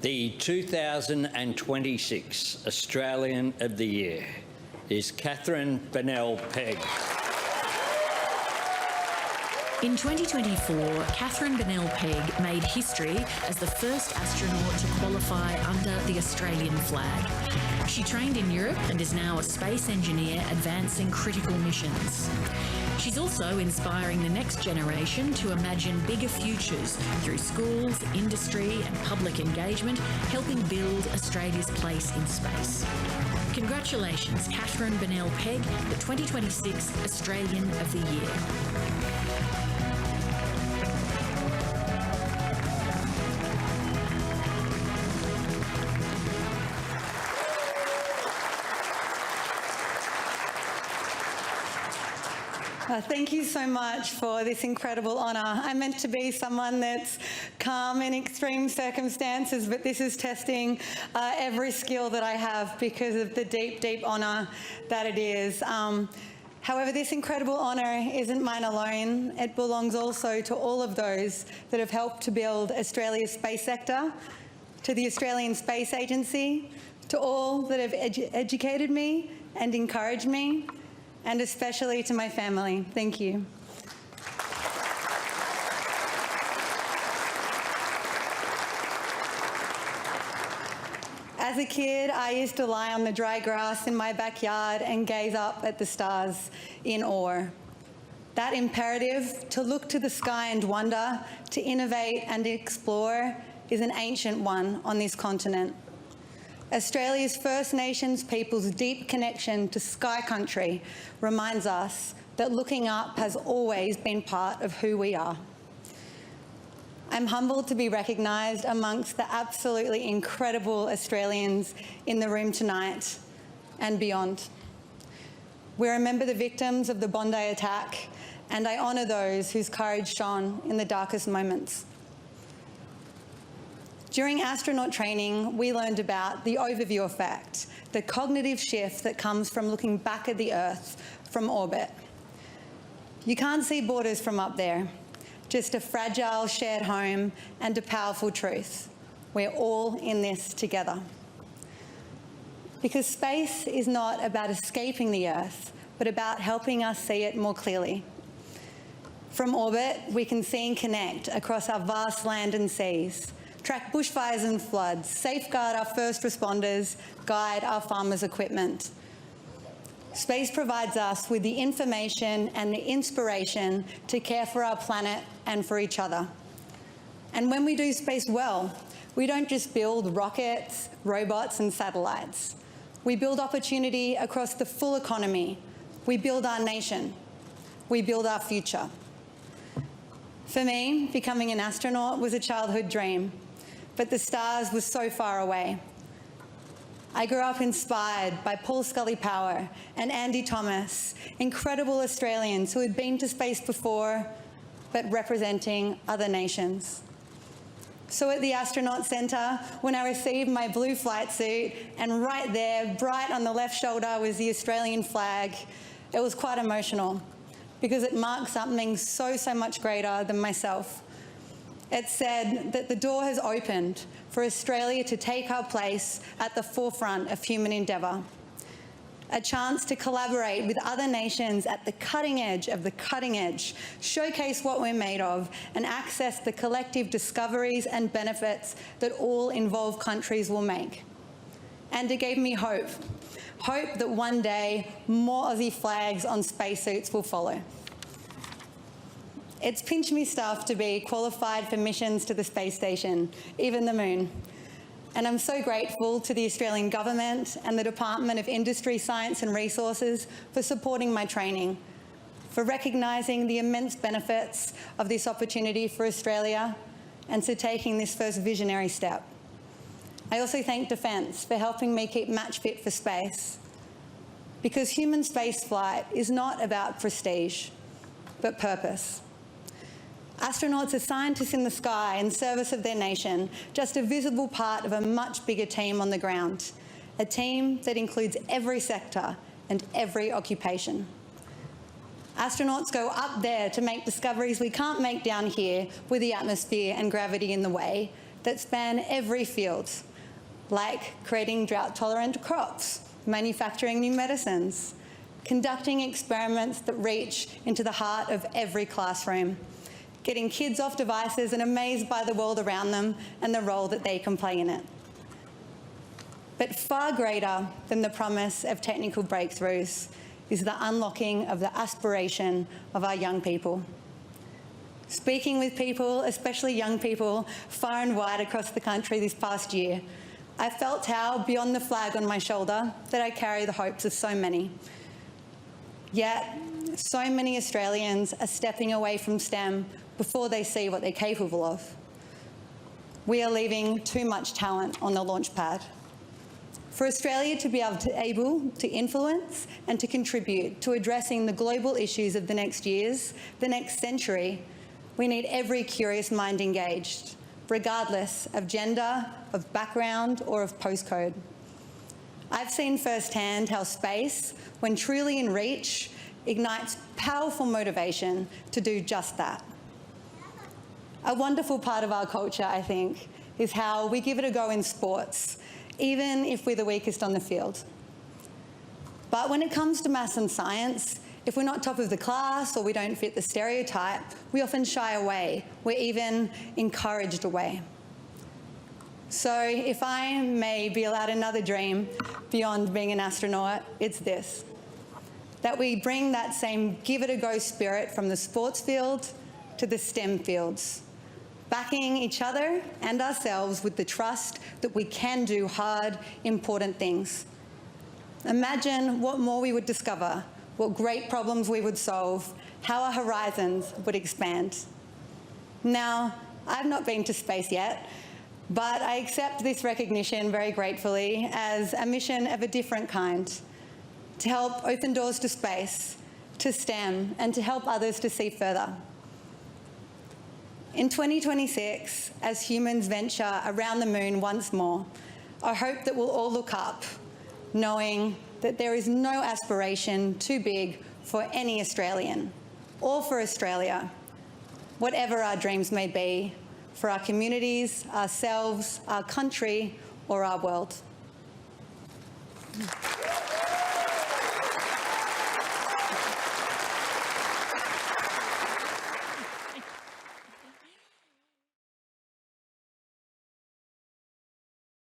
The 2026 Australian of the Year is Katherine Bennell-Pegg. In 2024, Katherine Bennell-Pegg made history as the first astronaut to qualify under the Australian flag. She trained in Europe and is now a space engineer advancing critical missions. She's also inspiring the next generation to imagine bigger futures through schools, industry and public engagement, helping build Australia's place in space. Congratulations, Katherine Bennell-Pegg, the 2026 Australian of the Year. Thank you so much for this incredible honour. I'm meant to be someone that's calm in extreme circumstances, but this is testing every skill that I have because of the deep, deep honour that it is. However, this incredible honour isn't mine alone. It belongs also to all of those that have helped to build Australia's space sector, to the Australian Space Agency, to all that have educated me and encouraged me, and especially to my family. Thank you. As a kid, I used to lie on the dry grass in my backyard and gaze up at the stars in awe. That imperative to look to the sky and wonder, to innovate and explore, is an ancient one on this continent. Australia's First Nations people's deep connection to sky country reminds us that looking up has always been part of who we are. I'm humbled to be recognised amongst the absolutely incredible Australians in the room tonight and beyond. We remember the victims of the Bondi attack, and I honour those whose courage shone in the darkest moments. During astronaut training, we learned about the overview effect, the cognitive shift that comes from looking back at the Earth from orbit. You can't see borders from up there, just a fragile shared home and a powerful truth. We're all in this together. Because space is not about escaping the Earth, but about helping us see it more clearly. From orbit, we can see and connect across our vast land and seas, track bushfires and floods, safeguard our first responders, guide our farmers' equipment. Space provides us with the information and the inspiration to care for our planet and for each other. And when we do space well, we don't just build rockets, robots and satellites. We build opportunity across the full economy. We build our nation. We build our future. For me, becoming an astronaut was a childhood dream, but the stars were so far away. I grew up inspired by Paul Scully-Power and Andy Thomas, incredible Australians who had been to space before, but representing other nations. So at the Astronaut Centre, when I received my blue flight suit, and right there, bright on the left shoulder, was the Australian flag, it was quite emotional because it marked something so much greater than myself. It said that the door has opened for Australia to take our place at the forefront of human endeavour. A chance to collaborate with other nations at the cutting edge of the cutting edge, showcase what we're made of, and access the collective discoveries and benefits that all involved countries will make. And it gave me hope. Hope that one day more Aussie flags on spacesuits will follow. It's pinch me stuff to be qualified for missions to the space station, even the moon. And I'm so grateful to the Australian Government and the Department of Industry, Science and Resources for supporting my training, for recognising the immense benefits of this opportunity for Australia, and for taking this first visionary step. I also thank Defence for helping me keep match fit for space, because human spaceflight is not about prestige, but purpose. Astronauts are scientists in the sky in service of their nation, just a visible part of a much bigger team on the ground, a team that includes every sector and every occupation. Astronauts go up there to make discoveries we can't make down here with the atmosphere and gravity in the way, that span every field, like creating drought-tolerant crops, manufacturing new medicines, conducting experiments that reach into the heart of every classroom, getting kids off devices and amazed by the world around them and the role that they can play in it. But far greater than the promise of technical breakthroughs is the unlocking of the aspiration of our young people. Speaking with people, especially young people, far and wide across the country this past year, I felt how, beyond the flag on my shoulder, that I carry the hopes of so many. Yet, so many Australians are stepping away from STEM before they see what they're capable of. We are leaving too much talent on the launch pad. For Australia to be able to influence and to contribute to addressing the global issues of the next years, the next century, we need every curious mind engaged, regardless of gender, of background, or of postcode. I've seen firsthand how space, when truly in reach, ignites powerful motivation to do just that. A wonderful part of our culture, I think, is how we give it a go in sports, even if we're the weakest on the field. But when it comes to maths and science, if we're not top of the class or we don't fit the stereotype, we often shy away. We're even encouraged away. So if I may be allowed another dream beyond being an astronaut, it's this: that we bring that same give-it-a-go spirit from the sports field to the STEM fields, backing each other and ourselves with the trust that we can do hard, important things. Imagine what more we would discover, what great problems we would solve, how our horizons would expand. Now, I've not been to space yet, but I accept this recognition very gratefully as a mission of a different kind, to help open doors to space, to STEM, and to help others to see further. In 2026, as humans venture around the moon once more, I hope that we'll all look up, knowing that there is no aspiration too big for any Australian, or for Australia, whatever our dreams may be, for our communities, ourselves, our country, or our world.